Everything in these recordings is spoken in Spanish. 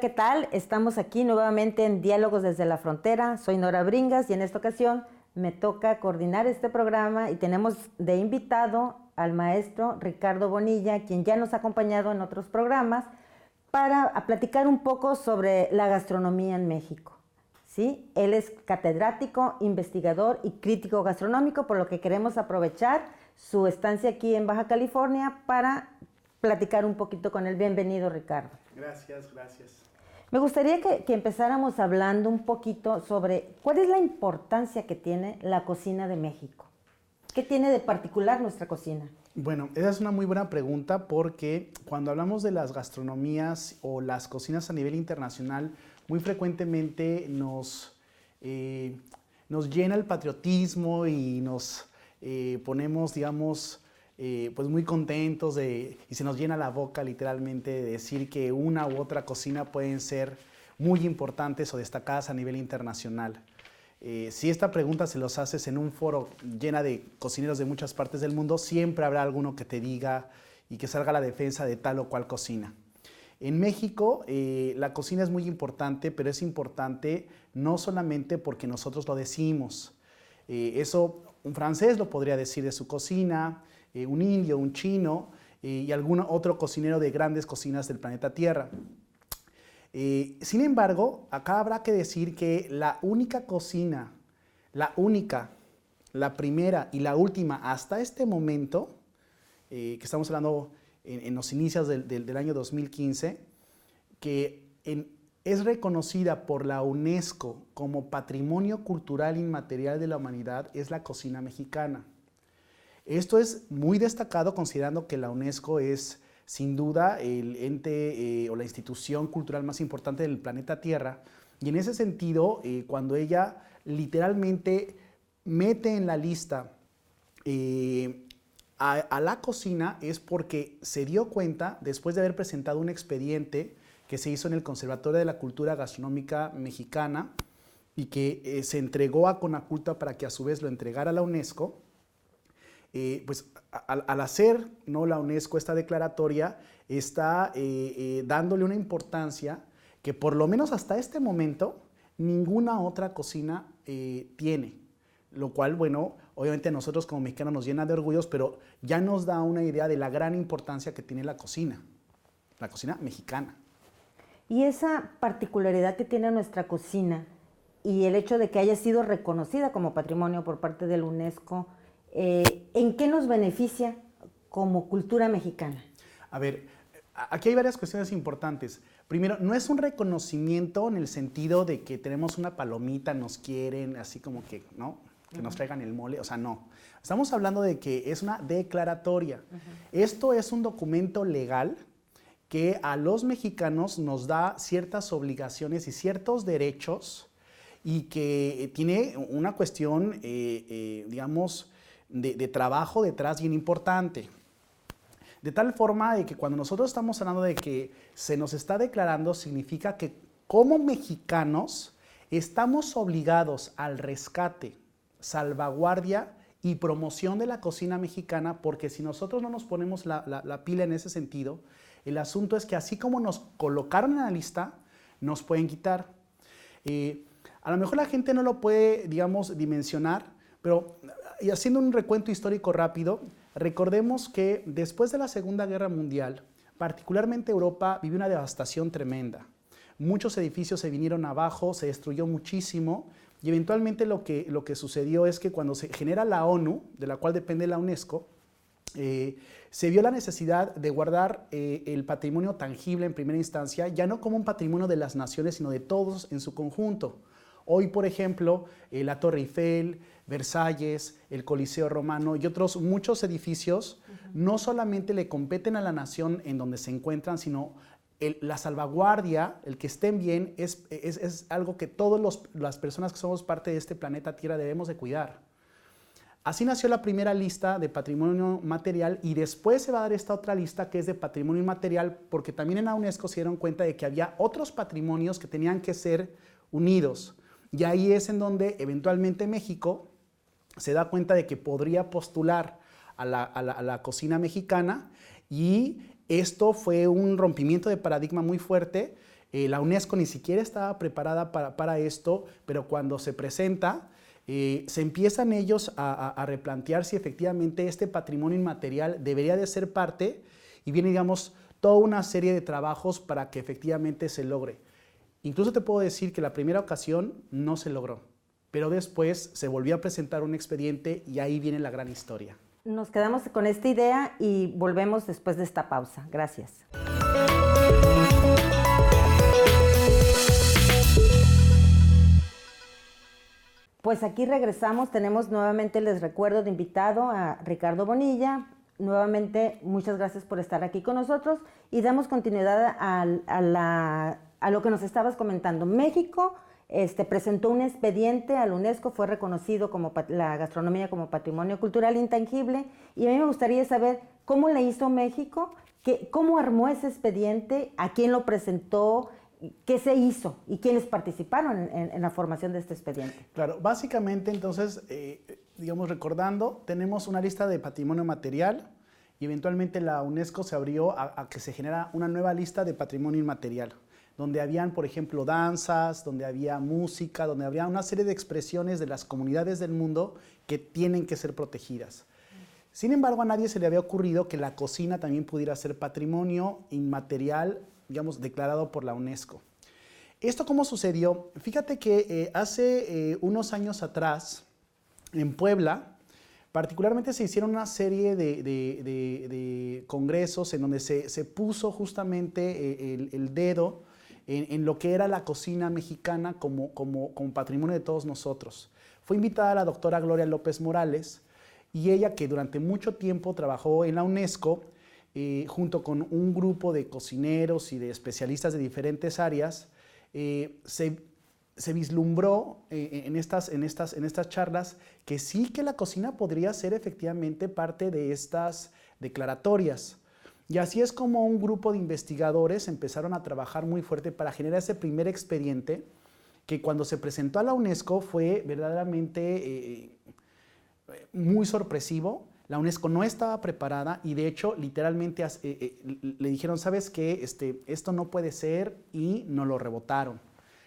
¿qué tal? Estamos aquí nuevamente en Diálogos desde la Frontera. Soy Nora Bringas y en esta ocasión me toca coordinar este programa y tenemos de invitado al maestro Ricardo Bonilla, quien ya nos ha acompañado en otros programas, para platicar un poco sobre la gastronomía en México. ¿Sí? Él es catedrático, investigador y crítico gastronómico, por lo que queremos aprovechar su estancia aquí en Baja California para platicar un poquito con él. Bienvenido, Ricardo. Gracias, gracias. Me gustaría que empezáramos hablando un poquito sobre cuál es la importancia que tiene la cocina de México. ¿Qué tiene de particular nuestra cocina? Bueno, esa es una muy buena pregunta porque cuando hablamos de las gastronomías o las cocinas a nivel internacional, muy frecuentemente nos llena el patriotismo y nos ponemos, digamos, pues muy contentos y se nos llena la boca literalmente de decir que una u otra cocina pueden ser muy importantes o destacadas a nivel internacional. Si esta pregunta se los haces en un foro llena de cocineros de muchas partes del mundo, siempre habrá alguno que te diga y que salga a la defensa de tal o cual cocina. En México la cocina es muy importante, pero es importante no solamente porque nosotros lo decimos. Eso un francés lo podría decir de su cocina, un indio, un chino y algún otro cocinero de grandes cocinas del planeta Tierra. Sin embargo, acá habrá que decir que la única cocina, la primera y la última hasta este momento, que estamos hablando en los inicios del año 2015, que es reconocida por la UNESCO como Patrimonio Cultural Inmaterial de la Humanidad, es la cocina mexicana. Esto es muy destacado considerando que la UNESCO es sin duda el ente o la institución cultural más importante del planeta Tierra, y en ese sentido, cuando ella literalmente mete en la lista a la cocina, es porque se dio cuenta, después de haber presentado un expediente que se hizo en el Conservatorio de la Cultura Gastronómica Mexicana y que se entregó a Conaculta para que a su vez lo entregara a la UNESCO. Pues al hacer, ¿no?, la UNESCO esta declaratoria, está dándole una importancia que por lo menos hasta este momento ninguna otra cocina tiene, lo cual, bueno, obviamente a nosotros como mexicanos nos llena de orgullos, pero ya nos da una idea de la gran importancia que tiene la cocina mexicana. Y esa particularidad que tiene nuestra cocina y el hecho de que haya sido reconocida como patrimonio por parte de la UNESCO, ¿en qué nos beneficia como cultura mexicana? A ver, aquí hay varias cuestiones importantes. Primero, no es un reconocimiento en el sentido de que tenemos una palomita, nos quieren, así como que, ¿no?, que nos traigan el mole, o sea, no. Estamos hablando de que es una declaratoria. Esto es un documento legal que a los mexicanos nos da ciertas obligaciones y ciertos derechos y que tiene una cuestión, digamos, de trabajo detrás bien importante. De tal forma de que cuando nosotros estamos hablando de que se nos está declarando, significa que como mexicanos estamos obligados al rescate, salvaguardia y promoción de la cocina mexicana, porque si nosotros no nos ponemos la pila en ese sentido, el asunto es que así como nos colocaron en la lista, nos pueden quitar. A lo mejor la gente no lo puede, digamos, dimensionar, pero y haciendo un recuento histórico rápido, recordemos que después de la Segunda Guerra Mundial, particularmente Europa vivió una devastación tremenda. Muchos edificios se vinieron abajo, se destruyó muchísimo y eventualmente lo que sucedió es que cuando se genera la ONU, de la cual depende la UNESCO, se vio la necesidad de guardar el patrimonio tangible en primera instancia, ya no como un patrimonio de las naciones, sino de todos en su conjunto. Hoy, por ejemplo, la Torre Eiffel, Versalles, el Coliseo Romano y otros muchos edificios no solamente le competen a la nación en donde se encuentran, sino la salvaguardia, el que estén bien, es algo que todas las personas que somos parte de este planeta Tierra debemos de cuidar. Así nació la primera lista de patrimonio material y después se va a dar esta otra lista que es de patrimonio inmaterial, porque también en la UNESCO se dieron cuenta de que había otros patrimonios que tenían que ser unidos. Y ahí es en donde eventualmente México se da cuenta de que podría postular a la cocina mexicana, y esto fue un rompimiento de paradigma muy fuerte La UNESCO ni siquiera estaba preparada para esto, pero cuando se presenta, se empiezan ellos a replantear si efectivamente este patrimonio inmaterial debería de ser parte, y viene, digamos, toda una serie de trabajos para que efectivamente se logre. Incluso te puedo decir que la primera ocasión no se logró, pero después se volvió a presentar un expediente y ahí viene la gran historia. Nos quedamos con esta idea y volvemos después de esta pausa. Gracias. Pues aquí regresamos, tenemos nuevamente, les recuerdo, de invitado a Ricardo Bonilla. Nuevamente, muchas gracias por estar aquí con nosotros y damos continuidad a lo que nos estabas comentando. México presentó un expediente a la UNESCO, fue reconocido como la gastronomía como patrimonio cultural intangible, y a mí me gustaría saber cómo le hizo México, cómo armó ese expediente, a quién lo presentó, qué se hizo y quiénes participaron en la formación de este expediente. Claro, básicamente entonces, digamos, recordando, tenemos una lista de patrimonio material y eventualmente la UNESCO se abrió a que se genera una nueva lista de patrimonio inmaterial, donde habían, por ejemplo, danzas, donde había música, donde había una serie de expresiones de las comunidades del mundo que tienen que ser protegidas. Sin embargo, a nadie se le había ocurrido que la cocina también pudiera ser patrimonio inmaterial, digamos, declarado por la UNESCO. ¿Esto cómo sucedió? Fíjate que hace unos años atrás, en Puebla, particularmente se hicieron una serie de congresos en donde se puso justamente el dedo en lo que era la cocina mexicana como patrimonio de todos nosotros. Fue invitada la doctora Gloria López Morales, y ella, que durante mucho tiempo trabajó en la UNESCO, junto con un grupo de cocineros y de especialistas de diferentes áreas, se vislumbró en estas charlas que sí, que la cocina podría ser efectivamente parte de estas declaratorias. Y así es como un grupo de investigadores empezaron a trabajar muy fuerte para generar ese primer expediente, que cuando se presentó a la UNESCO fue verdaderamente muy sorpresivo. La UNESCO no estaba preparada y de hecho literalmente le dijeron, ¿sabes qué? Esto no puede ser, y nos lo rebotaron.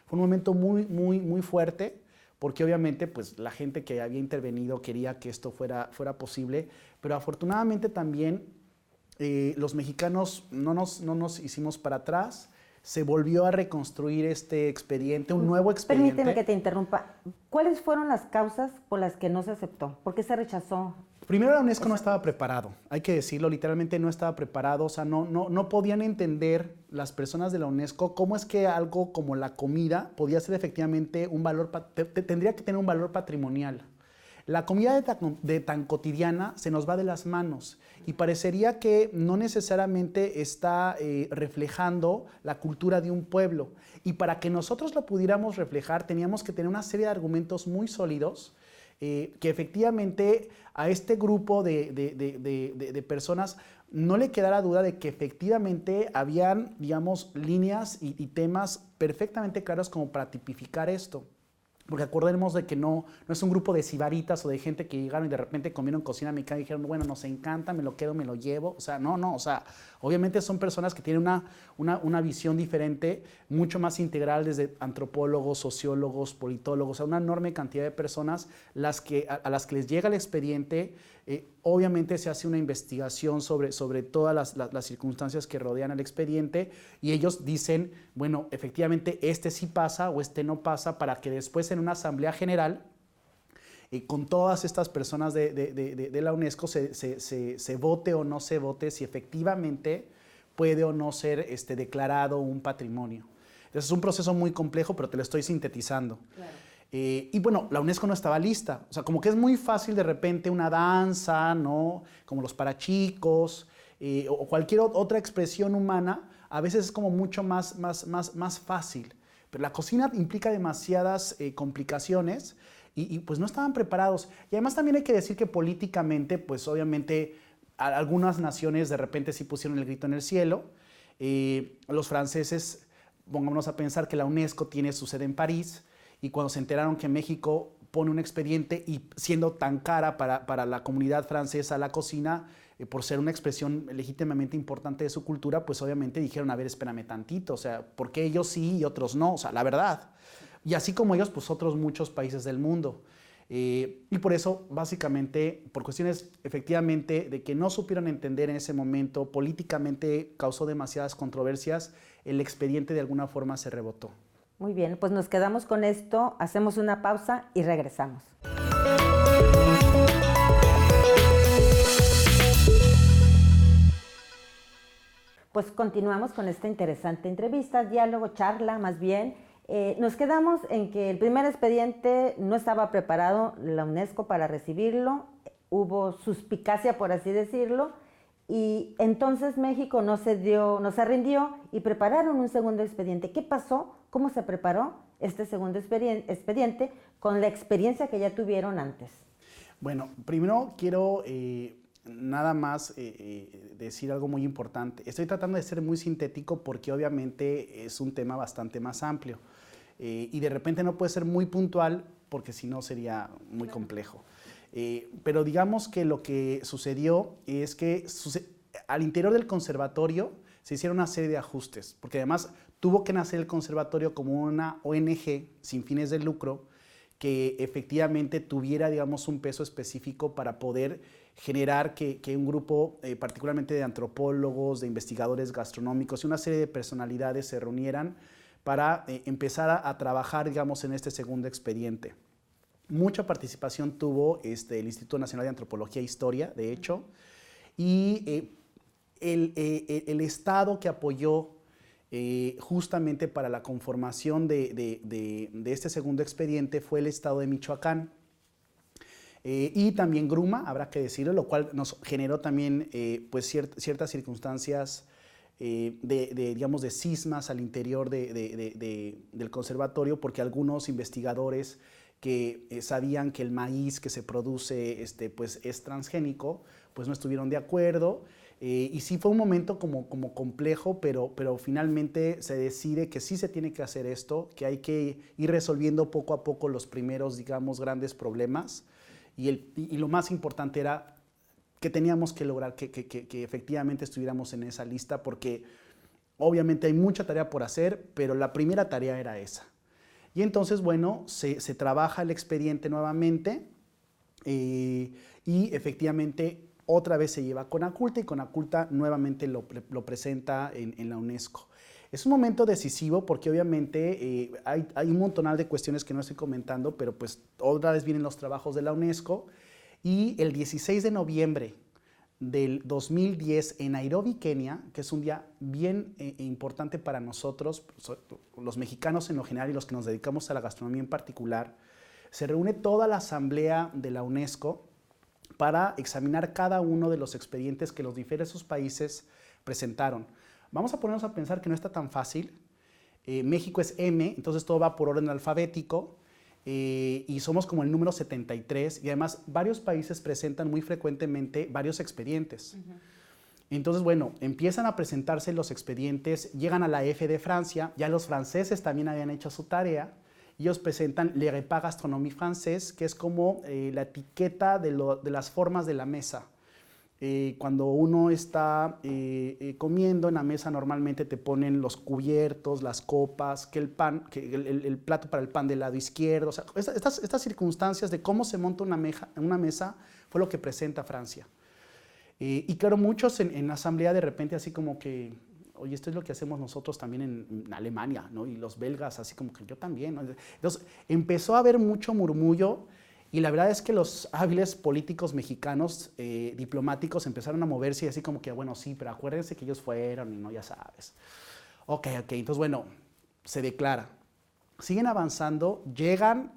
Fue un momento muy fuerte, porque obviamente pues, la gente que había intervenido quería que esto fuera posible, pero afortunadamente también los mexicanos no nos hicimos para atrás. Se volvió a reconstruir este expediente, un nuevo expediente. Permíteme que te interrumpa. ¿Cuáles fueron las causas por las que no se aceptó? ¿Por qué se rechazó? Primero, la UNESCO no estaba preparado, hay que decirlo, literalmente no estaba preparado, o sea, no podían entender las personas de la UNESCO cómo es que algo como la comida podía ser efectivamente un valor, tendría que tener un valor patrimonial. La comida de tan cotidiana se nos va de las manos y parecería que no necesariamente está reflejando la cultura de un pueblo. Y para que nosotros lo pudiéramos reflejar, teníamos que tener una serie de argumentos muy sólidos que efectivamente a este grupo de personas no le quedara duda de que efectivamente habían, digamos, líneas y temas perfectamente claros como para tipificar esto. Porque acordemos de que no es un grupo de sibaritas o de gente que llegaron y de repente comieron cocina mexicana y dijeron, bueno, nos encanta, me lo quedo, me lo llevo. O sea, no, o sea, obviamente son personas que tienen una visión diferente, mucho más integral, desde antropólogos, sociólogos, politólogos, o sea, una enorme cantidad de personas a las que les llega el expediente. Obviamente se hace una investigación sobre todas las circunstancias que rodean al expediente, y ellos dicen, bueno, efectivamente este sí pasa o este no pasa, para que después en una asamblea general, con todas estas personas de la UNESCO, se vote o no se vote si efectivamente puede o no ser declarado un patrimonio. Entonces es un proceso muy complejo, pero te lo estoy sintetizando. Claro. Y bueno, la UNESCO no estaba lista. O sea, como que es muy fácil de repente una danza, ¿no? Como los parachicos, o cualquier otra expresión humana, a veces es como mucho más fácil. Pero la cocina implica demasiadas complicaciones y pues no estaban preparados. Y además también hay que decir que políticamente, pues obviamente algunas naciones de repente sí pusieron el grito en el cielo. Los franceses, pongámonos a pensar que la UNESCO tiene su sede en París, y cuando se enteraron que México pone un expediente y siendo tan cara para la comunidad francesa la cocina, por ser una expresión legítimamente importante de su cultura, pues obviamente dijeron, a ver, espérame tantito, o sea, ¿por qué ellos sí y otros no? O sea, la verdad. Y así como ellos, pues otros muchos países del mundo. Y por eso, básicamente, por cuestiones efectivamente de que no supieron entender en ese momento, políticamente causó demasiadas controversias, el expediente de alguna forma se rebotó. Muy bien, pues nos quedamos con esto, hacemos una pausa y regresamos. Pues continuamos con esta interesante entrevista, diálogo, charla más bien. Nos quedamos en que el primer expediente no estaba preparado la UNESCO para recibirlo, hubo suspicacia, por así decirlo, y entonces México no se rindió y prepararon un segundo expediente. ¿Qué pasó? ¿Cómo se preparó este segundo expediente con la experiencia que ya tuvieron antes? Bueno, primero quiero nada más decir algo muy importante. Estoy tratando de ser muy sintético porque obviamente es un tema bastante más amplio y de repente no puede ser muy puntual porque si no sería muy complejo. Pero digamos que lo que sucedió es que al interior del conservatorio se hicieron una serie de ajustes, porque además tuvo que nacer el conservatorio como una ONG sin fines de lucro que efectivamente tuviera, digamos, un peso específico para poder generar que un grupo, particularmente de antropólogos, de investigadores gastronómicos y una serie de personalidades se reunieran para empezar a trabajar, digamos, en este segundo expediente. Mucha participación tuvo el Instituto Nacional de Antropología e Historia, de hecho, y el Estado que apoyó justamente para la conformación de este segundo expediente fue el Estado de Michoacán. Y también Gruma, habrá que decirlo, lo cual nos generó también pues ciertas circunstancias digamos, de cismas al interior del conservatorio, porque algunos investigadores que sabían que el maíz que se produce pues es transgénico, pues no estuvieron de acuerdo. Y sí fue un momento como complejo, pero finalmente se decide que sí se tiene que hacer esto, que hay que ir resolviendo poco a poco los primeros, digamos, grandes problemas. Y lo más importante era que teníamos que lograr que efectivamente estuviéramos en esa lista, porque obviamente hay mucha tarea por hacer, pero la primera tarea era esa. Y entonces, bueno, se trabaja el expediente nuevamente y efectivamente otra vez se lleva a Conaculta y Conaculta nuevamente lo presenta en la UNESCO. Es un momento decisivo porque obviamente hay un montonal de cuestiones que no estoy comentando, pero pues otra vez vienen los trabajos de la UNESCO y el 16 de noviembre del 2010 en Nairobi, Kenia, que es un día bien importante para nosotros, los mexicanos en lo general y los que nos dedicamos a la gastronomía en particular, se reúne toda la asamblea de la UNESCO para examinar cada uno de los expedientes que los diversos países presentaron. Vamos a ponernos a pensar que no está tan fácil. México es M, entonces todo va por orden alfabético y somos como el número 73 y además varios países presentan muy frecuentemente varios expedientes. Entonces, bueno, empiezan a presentarse los expedientes, llegan a la F de Francia, ya los franceses también habían hecho su tarea. Ellos presentan Le Repas Gastronomie Française, que es como la etiqueta de las formas de la mesa. Cuando uno está comiendo en la mesa, normalmente te ponen los cubiertos, las copas, que el pan, que el plato para el pan del lado izquierdo. O sea, estas circunstancias de cómo se monta una mesa fue lo que presenta Francia. Y claro, muchos en la asamblea de repente así como que, oye, esto es lo que hacemos nosotros también en Alemania, ¿no? Y los belgas así como que yo también, ¿no? Entonces empezó a haber mucho murmullo y la verdad es que los hábiles políticos mexicanos, diplomáticos, empezaron a moverse y así como que, bueno, sí, pero acuérdense que ellos fueron y no, ya sabes. Ok, entonces bueno, se declara. Siguen avanzando, llegan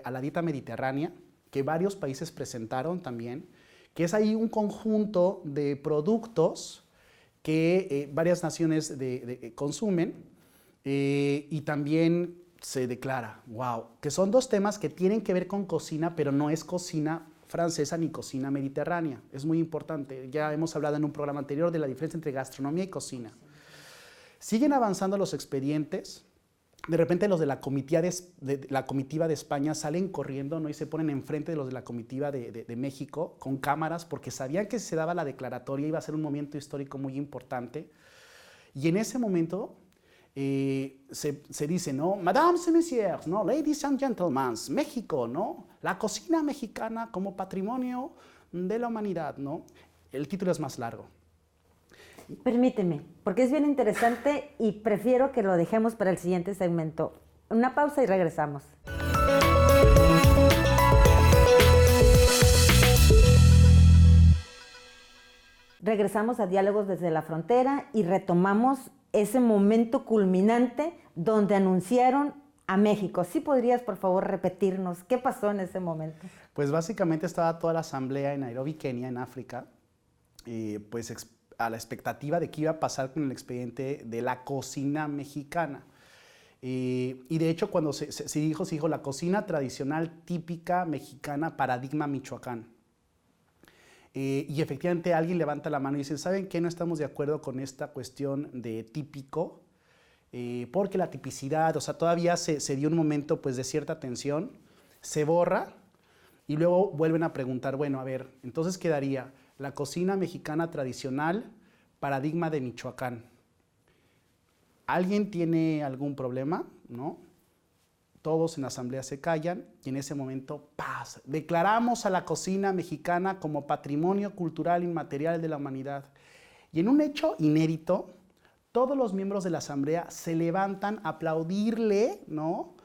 a la dieta mediterránea, que varios países presentaron también, que es ahí un conjunto de productos que varias naciones consumen y también se declara, wow, que son dos temas que tienen que ver con cocina, pero no es cocina francesa ni cocina mediterránea. Es muy importante. Ya hemos hablado en un programa anterior de la diferencia entre gastronomía y cocina. Siguen avanzando los expedientes de repente los de la comitiva de España salen corriendo, ¿no? Y se ponen enfrente de los de la comitiva de México con cámaras porque sabían que si se daba la declaratoria iba a ser un momento histórico muy importante. Y en ese momento se dice, ¿no? Mesdames et messieurs, ¿no? Ladies and gentlemen, México, ¿no? La cocina mexicana como patrimonio de la humanidad, ¿no? El título es más largo. Permíteme, porque es bien interesante y prefiero que lo dejemos para el siguiente segmento. Una pausa y regresamos. Regresamos a Diálogos desde la Frontera y retomamos ese momento culminante donde anunciaron a México. ¿Sí podrías, por favor, repetirnos qué pasó en ese momento? Pues básicamente estaba toda la asamblea en Nairobi, Kenia, en África, pues a la expectativa de qué iba a pasar con el expediente de la cocina mexicana. Y de hecho, cuando se dijo la cocina tradicional típica mexicana, paradigma Michoacán. Y efectivamente alguien levanta la mano y dice, ¿saben qué? No estamos de acuerdo con esta cuestión de típico, porque la tipicidad, o sea, todavía se dio un momento pues de cierta tensión, se borra y luego vuelven a preguntar, bueno, a ver, entonces quedaría la cocina mexicana tradicional, paradigma de Michoacán. ¿Alguien tiene algún problema? ¿No? Todos en la asamblea se callan y en ese momento, ¡paz! Declaramos a la cocina mexicana como patrimonio cultural inmaterial de la humanidad. Y en un hecho inédito, todos los miembros de la asamblea se levantan a aplaudirle, ¿no?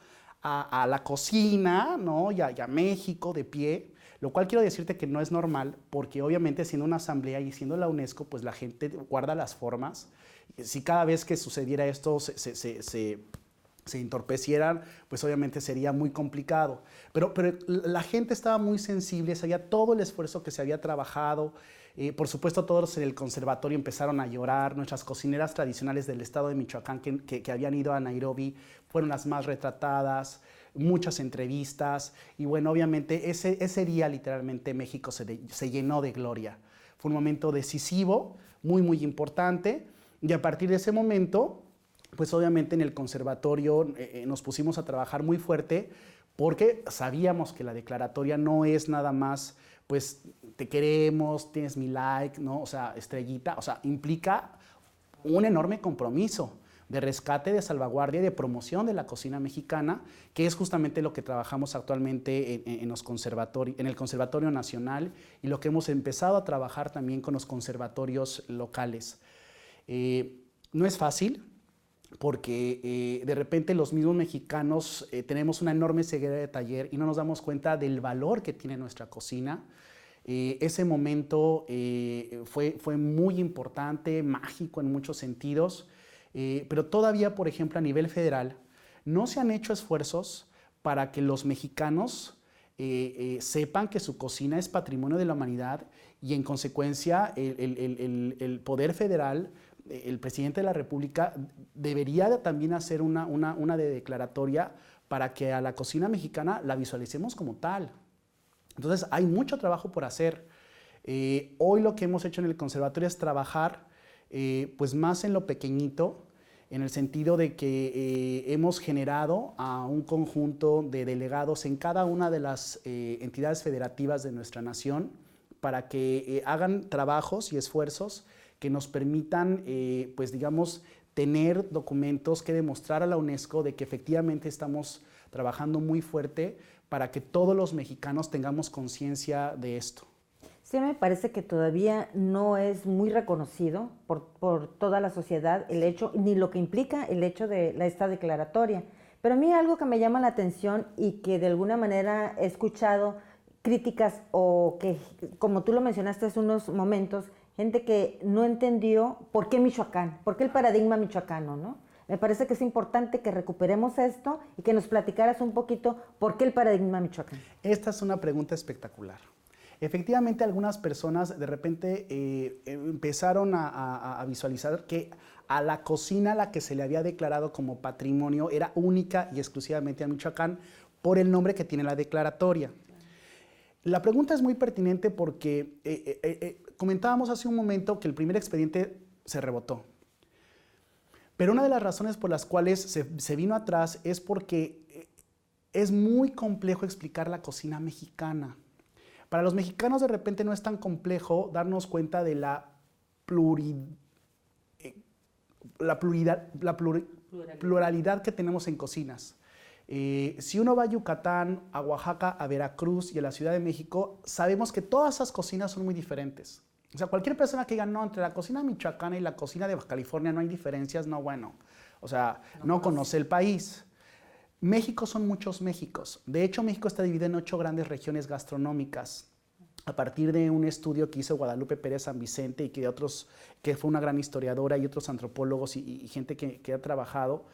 a la cocina, ¿no? y a México de pie. Lo cual quiero decirte que no es normal, porque obviamente siendo una asamblea y siendo la UNESCO, pues la gente guarda las formas. Si cada vez que sucediera esto se entorpecieran, pues obviamente sería muy complicado. Pero la gente estaba muy sensible, sabía todo el esfuerzo que se había trabajado. Por supuesto, todos en el conservatorio empezaron a llorar. Nuestras cocineras tradicionales del estado de Michoacán que habían ido a Nairobi fueron las más retratadas. Muchas entrevistas y bueno, obviamente ese día literalmente México se llenó de gloria. Fue un momento decisivo, muy, muy importante y a partir de ese momento, pues obviamente en el conservatorio nos pusimos a trabajar muy fuerte porque sabíamos que la declaratoria no es nada más, pues te queremos, tienes mi like, ¿no? O sea, estrellita, o sea, implica un enorme compromiso de rescate, de salvaguardia y de promoción de la cocina mexicana, que es justamente lo que trabajamos actualmente en el Conservatorio Nacional y lo que hemos empezado a trabajar también con los conservatorios locales. No es fácil porque de repente los mismos mexicanos tenemos una enorme ceguera de taller y no nos damos cuenta del valor que tiene nuestra cocina. Ese momento fue muy importante, mágico en muchos sentidos. Pero todavía, por ejemplo, a nivel federal, no se han hecho esfuerzos para que los mexicanos sepan que su cocina es patrimonio de la humanidad y en consecuencia el Poder Federal, el presidente de la República, debería también hacer una declaratoria para que a la cocina mexicana la visualicemos como tal. Entonces hay mucho trabajo por hacer. Hoy lo que hemos hecho en el conservatorio es trabajar pues más en lo pequeñito, en el sentido de que hemos generado a un conjunto de delegados en cada una de las entidades federativas de nuestra nación para que hagan trabajos y esfuerzos que nos permitan, pues digamos, tener documentos que demostrar a la UNESCO de que efectivamente estamos trabajando muy fuerte para que todos los mexicanos tengamos conciencia de esto. Sí, me parece que todavía no es muy reconocido por toda la sociedad el hecho, ni lo que implica el hecho de esta declaratoria. Pero a mí algo que me llama la atención y que de alguna manera he escuchado críticas o que, como tú lo mencionaste hace unos momentos, gente que no entendió por qué Michoacán, por qué el paradigma michoacano, ¿no? Me parece que es importante que recuperemos esto y que nos platicaras un poquito por qué el paradigma Michoacán. Esta es una pregunta espectacular. Efectivamente, algunas personas de repente empezaron a visualizar que a la cocina a la que se le había declarado como patrimonio era única y exclusivamente a Michoacán por el nombre que tiene la declaratoria. La pregunta es muy pertinente porque comentábamos hace un momento que el primer expediente se rebotó. Pero una de las razones por las cuales se vino atrás es porque es muy complejo explicar la cocina mexicana. Para los mexicanos de repente no es tan complejo darnos cuenta de la pluralidad que tenemos en cocinas. Si uno va a Yucatán, a Oaxaca, a Veracruz y a la Ciudad de México, sabemos que todas esas cocinas son muy diferentes. O sea, cualquier persona que diga, no, entre la cocina michoacana y la cocina de Baja California no hay diferencias, no, bueno, o sea, no conoce el país. México son muchos Méxicos. De hecho, México está dividido en 8 grandes regiones gastronómicas. A partir de un estudio que hizo Guadalupe Pérez San Vicente y que fue una gran historiadora y otros antropólogos y gente que ha trabajado,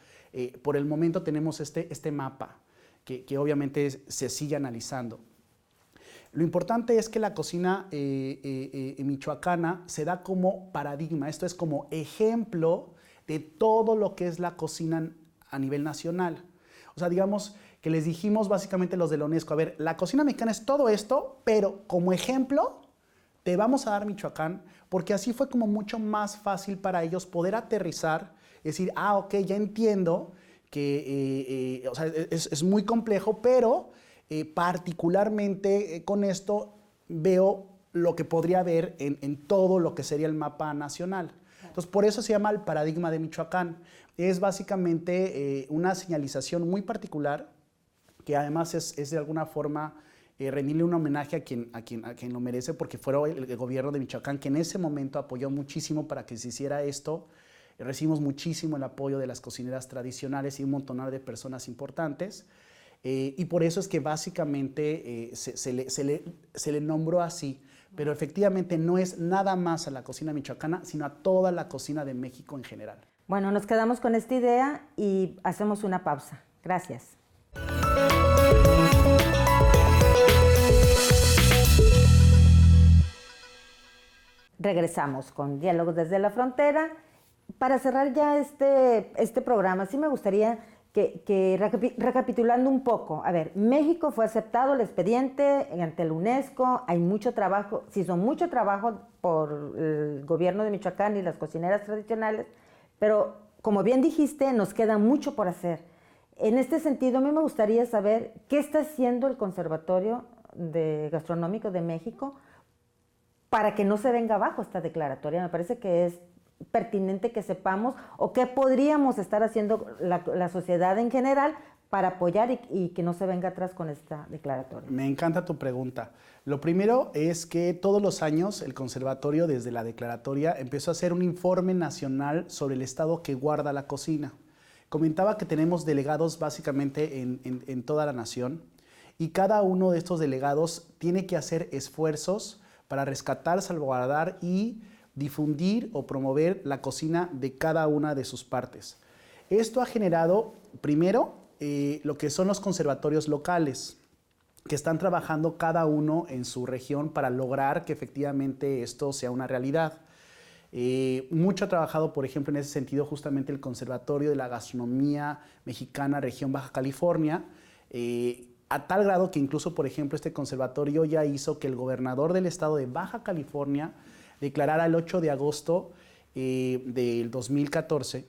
por el momento tenemos este mapa que obviamente se sigue analizando. Lo importante es que la cocina michoacana se da como paradigma, esto es como ejemplo de todo lo que es la cocina a nivel nacional. O sea, digamos que les dijimos básicamente los de la UNESCO, a ver, la cocina mexicana es todo esto, pero como ejemplo te vamos a dar Michoacán, porque así fue como mucho más fácil para ellos poder aterrizar, decir, ok, ya entiendo que o sea, es muy complejo, pero particularmente con esto veo lo que podría haber en todo lo que sería el mapa nacional. Entonces, por eso se llama el paradigma de Michoacán. Es básicamente una señalización muy particular que además es de alguna forma rendirle un homenaje a quien lo merece, porque fue el gobierno de Michoacán que en ese momento apoyó muchísimo para que se hiciera esto. Recibimos muchísimo el apoyo de las cocineras tradicionales y un montonar de personas importantes. Y por eso es que básicamente se le nombró así. Pero efectivamente no es nada más a la cocina michoacana, sino a toda la cocina de México en general. Bueno, nos quedamos con esta idea y hacemos una pausa. Gracias. Regresamos con Diálogos desde la Frontera. Para cerrar ya este programa, sí me gustaría que recapitulando un poco, a ver, México fue aceptado el expediente ante el UNESCO, hay mucho trabajo, se hizo mucho trabajo por el gobierno de Michoacán y las cocineras tradicionales, pero como bien dijiste, nos queda mucho por hacer. En este sentido, a mí me gustaría saber qué está haciendo el Conservatorio Gastronómico de México para que no se venga abajo esta declaratoria. Me parece que es pertinente que sepamos o qué podríamos estar haciendo la sociedad en general para apoyar y que no se venga atrás con esta declaratoria. Me encanta tu pregunta. Lo primero es que todos los años el conservatorio desde la declaratoria empezó a hacer un informe nacional sobre el estado que guarda la cocina. Comentaba que tenemos delegados básicamente en toda la nación y cada uno de estos delegados tiene que hacer esfuerzos para rescatar, salvaguardar y difundir o promover la cocina de cada una de sus partes. Esto ha generado, primero, lo que son los conservatorios locales, que están trabajando cada uno en su región para lograr que efectivamente esto sea una realidad. Mucho ha trabajado, por ejemplo, en ese sentido justamente el Conservatorio de la Gastronomía Mexicana Región Baja California, a tal grado que incluso, por ejemplo, este conservatorio ya hizo que el gobernador del estado de Baja California declarara el 8 de agosto del 2014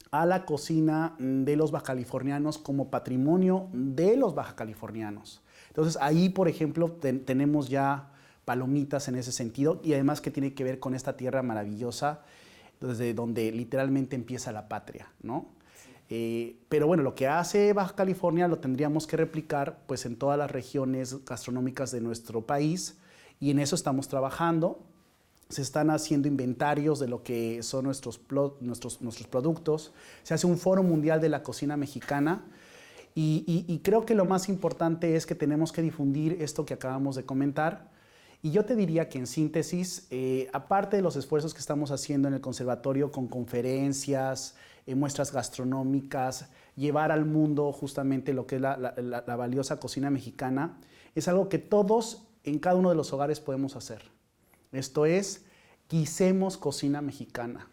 a la cocina de los bajacalifornianos como patrimonio de los bajacalifornianos. Entonces ahí, por ejemplo, tenemos ya palomitas en ese sentido y además que tiene que ver con esta tierra maravillosa desde donde literalmente empieza la patria, ¿no? Pero bueno, lo que hace Baja California lo tendríamos que replicar pues en todas las regiones gastronómicas de nuestro país y en eso estamos trabajando. Se están haciendo inventarios de lo que son nuestros productos. Se hace un foro mundial de la cocina mexicana y creo que lo más importante es que tenemos que difundir esto que acabamos de comentar. Y yo te diría que en síntesis, aparte de los esfuerzos que estamos haciendo en el conservatorio con conferencias, muestras gastronómicas, llevar al mundo justamente lo que es la valiosa cocina mexicana, es algo que todos en cada uno de los hogares podemos hacer. Esto es, guisemos cocina mexicana.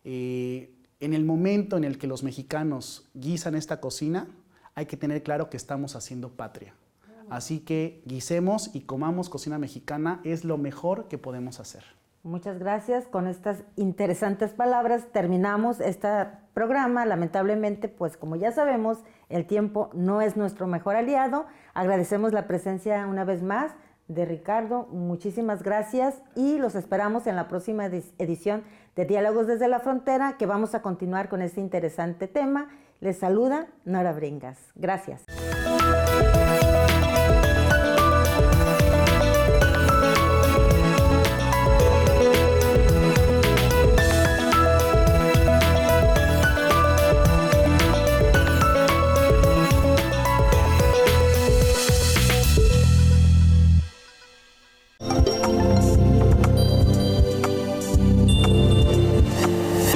En el momento en el que los mexicanos guisan esta cocina, hay que tener claro que estamos haciendo patria. Así que guisemos y comamos cocina mexicana, es lo mejor que podemos hacer. Muchas gracias. Con estas interesantes palabras terminamos este programa. Lamentablemente, pues como ya sabemos, el tiempo no es nuestro mejor aliado. Agradecemos la presencia una vez más de Ricardo. Muchísimas gracias y los esperamos en la próxima edición de Diálogos desde la Frontera, que vamos a continuar con este interesante tema. Les saluda Nora Bringas. Gracias.